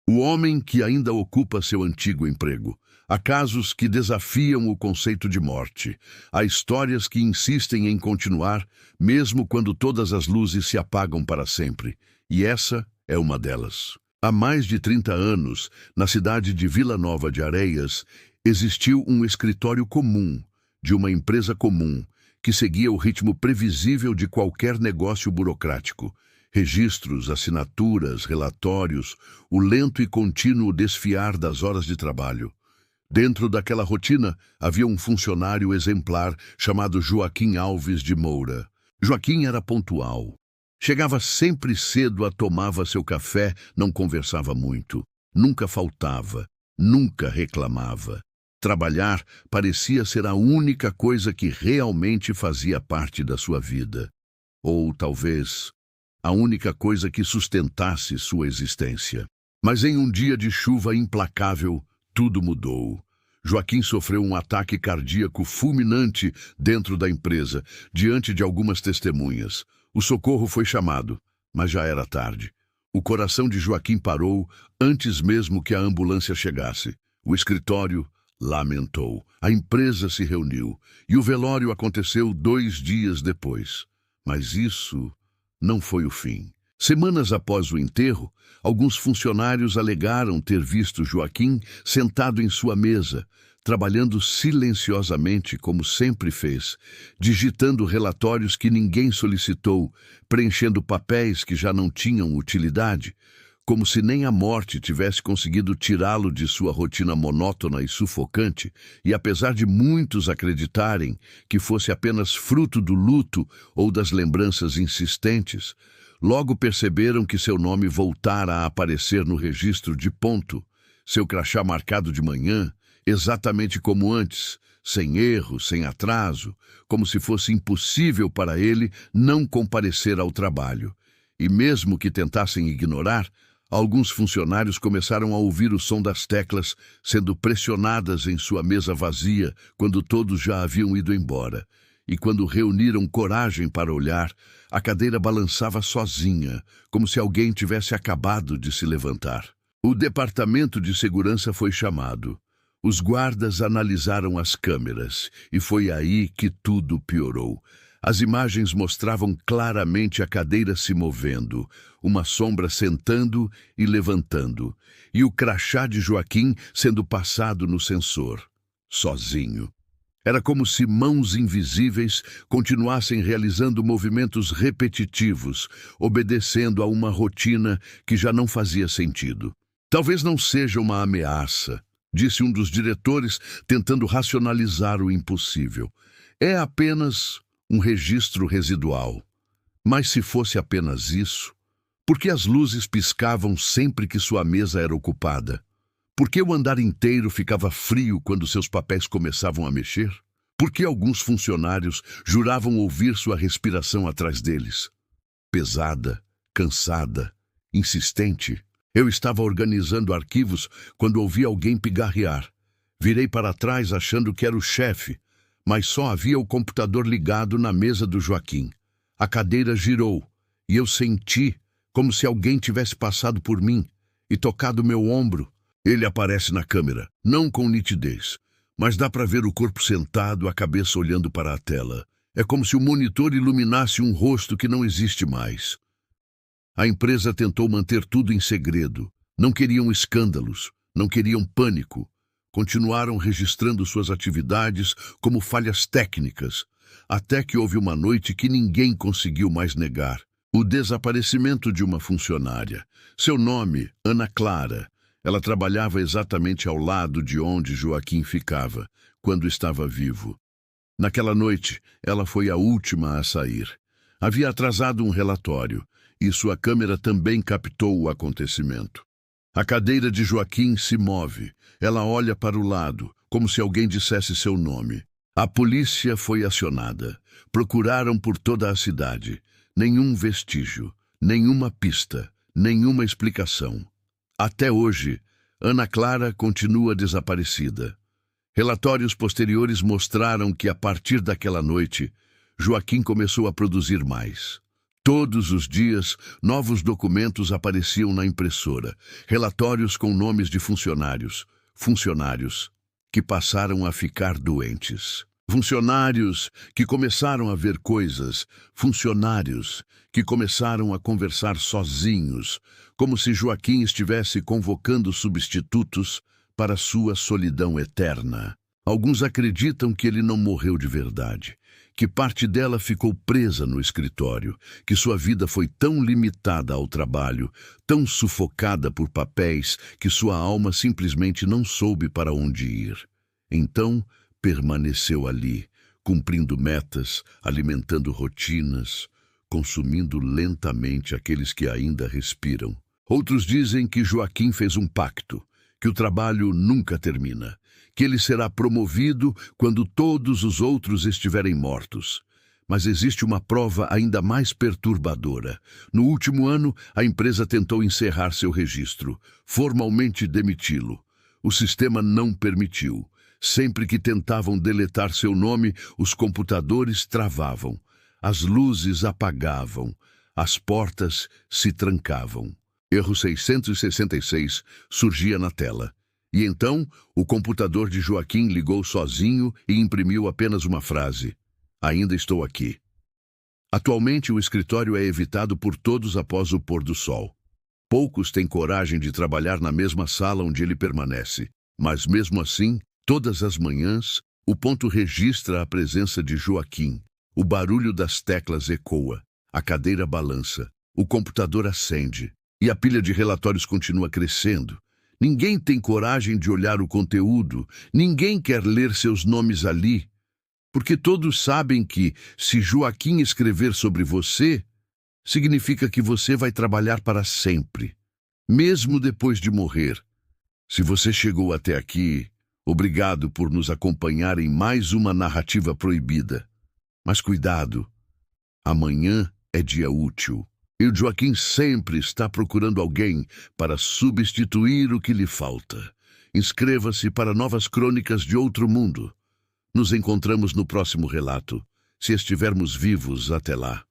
O homem que ainda ocupa seu antigo emprego. Há casos que desafiam o conceito de morte. Há histórias que insistem em continuar, mesmo quando todas as luzes se apagam para sempre. E essa é uma delas. Há mais de 30 anos, na cidade de Vila Nova de Areias, existiu um escritório comum, de uma empresa comum, que seguia o ritmo previsível de qualquer negócio burocrático. Registros, assinaturas, relatórios, o lento e contínuo desfiar das horas de trabalho. Dentro daquela rotina, havia um funcionário exemplar chamado Joaquim Alves de Moura. Joaquim era pontual. Chegava sempre cedo, tomava seu café, não conversava muito. Nunca faltava, nunca reclamava. Trabalhar parecia ser a única coisa que realmente fazia parte da sua vida. Ou, talvez, a única coisa que sustentasse sua existência. Mas em um dia de chuva implacável, tudo mudou. Joaquim sofreu um ataque cardíaco fulminante dentro da empresa, diante de algumas testemunhas. O socorro foi chamado, mas já era tarde. O coração de Joaquim parou antes mesmo que a ambulância chegasse. O escritório lamentou. A empresa se reuniu e o velório aconteceu 2 dias depois. Mas isso não foi o fim. Semanas após o enterro, alguns funcionários alegaram ter visto Joaquim sentado em sua mesa, trabalhando silenciosamente como sempre fez, digitando relatórios que ninguém solicitou, preenchendo papéis que já não tinham utilidade, como se nem a morte tivesse conseguido tirá-lo de sua rotina monótona e sufocante, e apesar de muitos acreditarem que fosse apenas fruto do luto ou das lembranças insistentes, logo perceberam que seu nome voltara a aparecer no registro de ponto, seu crachá marcado de manhã, exatamente como antes, sem erro, sem atraso, como se fosse impossível para ele não comparecer ao trabalho. E mesmo que tentassem ignorar, alguns funcionários começaram a ouvir o som das teclas sendo pressionadas em sua mesa vazia quando todos já haviam ido embora. E quando reuniram coragem para olhar, a cadeira balançava sozinha, como se alguém tivesse acabado de se levantar. O departamento de segurança foi chamado. Os guardas analisaram as câmeras, e foi aí que tudo piorou. As imagens mostravam claramente a cadeira se movendo, uma sombra sentando e levantando, e o crachá de Joaquim sendo passado no sensor, sozinho. Era como se mãos invisíveis continuassem realizando movimentos repetitivos, obedecendo a uma rotina que já não fazia sentido. Talvez não seja uma ameaça, disse um dos diretores, tentando racionalizar o impossível. É apenas um registro residual. Mas se fosse apenas isso, por que as luzes piscavam sempre que sua mesa era ocupada? Por que o andar inteiro ficava frio quando seus papéis começavam a mexer? Por que alguns funcionários juravam ouvir sua respiração atrás deles? Pesada, cansada, insistente. Eu estava organizando arquivos quando ouvi alguém pigarrear. Virei para trás achando que era o chefe, mas só havia o computador ligado na mesa do Joaquim. A cadeira girou e eu senti como se alguém tivesse passado por mim e tocado meu ombro. Ele aparece na câmera, não com nitidez, mas dá para ver o corpo sentado, a cabeça olhando para a tela. É como se o monitor iluminasse um rosto que não existe mais. A empresa tentou manter tudo em segredo. Não queriam escândalos, não queriam pânico. Continuaram registrando suas atividades como falhas técnicas, até que houve uma noite que ninguém conseguiu mais negar. O desaparecimento de uma funcionária. Seu nome, Ana Clara. Ela trabalhava exatamente ao lado de onde Joaquim ficava, quando estava vivo. Naquela noite, ela foi a última a sair. Havia atrasado um relatório, e sua câmera também captou o acontecimento. A cadeira de Joaquim se move. Ela olha para o lado, como se alguém dissesse seu nome. A polícia foi acionada. Procuraram por toda a cidade. Nenhum vestígio, nenhuma pista, nenhuma explicação. Até hoje, Ana Clara continua desaparecida. Relatórios posteriores mostraram que, a partir daquela noite, Joaquim começou a produzir mais. Todos os dias, novos documentos apareciam na impressora, relatórios com nomes de funcionários que passaram a ficar doentes. Funcionários que começaram a ver coisas, funcionários que começaram a conversar sozinhos, como se Joaquim estivesse convocando substitutos para sua solidão eterna. Alguns acreditam que ele não morreu de verdade, que parte dela ficou presa no escritório, que sua vida foi tão limitada ao trabalho, tão sufocada por papéis, que sua alma simplesmente não soube para onde ir. Então, permaneceu ali, cumprindo metas, alimentando rotinas, consumindo lentamente aqueles que ainda respiram. Outros dizem que Joaquim fez um pacto, que o trabalho nunca termina, que ele será promovido quando todos os outros estiverem mortos. Mas existe uma prova ainda mais perturbadora. No último ano, a empresa tentou encerrar seu registro, formalmente demiti-lo. O sistema não permitiu. Sempre que tentavam deletar seu nome, os computadores travavam, as luzes apagavam, as portas se trancavam. Erro 666 surgia na tela. E então, o computador de Joaquim ligou sozinho e imprimiu apenas uma frase: "Ainda estou aqui." Atualmente, o escritório é evitado por todos após o pôr do sol. Poucos têm coragem de trabalhar na mesma sala onde ele permanece, mas mesmo assim, todas as manhãs, o ponto registra a presença de Joaquim. O barulho das teclas ecoa, a cadeira balança, o computador acende e a pilha de relatórios continua crescendo. Ninguém tem coragem de olhar o conteúdo, ninguém quer ler seus nomes ali, porque todos sabem que, se Joaquim escrever sobre você, significa que você vai trabalhar para sempre, mesmo depois de morrer. Se você chegou até aqui, obrigado por nos acompanhar em mais uma narrativa proibida. Mas cuidado, amanhã é dia útil. E o Joaquim sempre está procurando alguém para substituir o que lhe falta. Inscreva-se para novas crônicas de outro mundo. Nos encontramos no próximo relato, se estivermos vivos até lá.